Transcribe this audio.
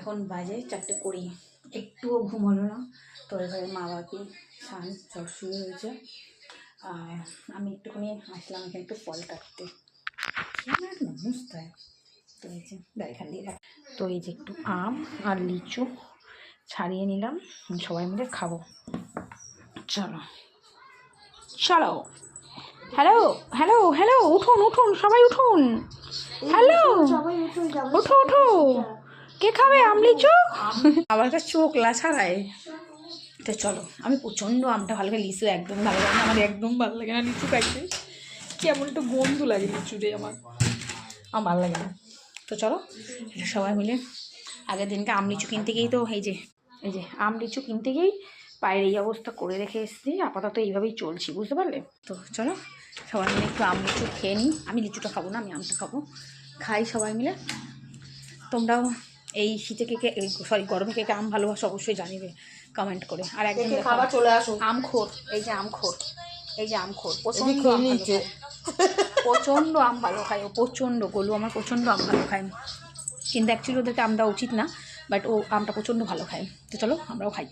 এখন বাজে 4:20, একটুও ঘুম হলো না। তো এবারে মা বাপি স্নান সব শুরু হয়েছে, আর আমি একটুখানি আসলাম এখানে একটু ফল কাটতে। বুঝতে হয় তো এই যে এখান দিয়ে তো এই যে একটু আম আর লিচু ছাড়িয়ে নিলাম, সবাই মিলে খাবো। চলো চলো, হ্যালো হ্যালো হ্যালো, উঠুন উঠুন সবাই উঠুন, হ্যালো উঠো উঠো, কে খাবে আম লিচু? আবার তো চোখ লাছাড়ায়। তো চলো, আমি প্রচণ্ড আমটা ভালো লাগে, লিচু একদম ভালো লাগে না, আমার একদম ভালো লাগে না লিচু খাইতে, কেমন একটু গন্ধ লাগে লিচুতে, আমার ভালো লাগে না। তো চলো সবাই মিলে, আগের দিনকে আম লিচু কিনতে গিয়েই তো এই যে আম লিচু কিনতে গিয়েই পায়ের এই অবস্থা করে রেখে এসেছি, আপাতত এইভাবেই চলছি, বুঝতে পারলে? তো চলো সবাই মিলে একটু আম লিচু খেয়ে নিই। আমি লিচুটা খাবো না, আমি আমটা খাবো, খাই সবাই মিলে। তোমরাও এই শীতে কে সরি গরমে কে আম ভালোবাসো অবশ্যই জানিবে কমেন্ট করে। আর একদিন খাবার চলে আসো। আমখোর, এই যে আমখোর, এই যে আমখোর, প্রচণ্ড আম ভালো খায়, প্রচণ্ড আম ভালো খায় ও, প্রচণ্ড। গোলু আমার প্রচণ্ড আম ভালো খায়, কিন্তু অ্যাকচুয়ালি ওদেরকে আম দেওয়া উচিত না, বাট ও আমটা প্রচণ্ড ভালো খায়। তো চলো আমরাও খাই।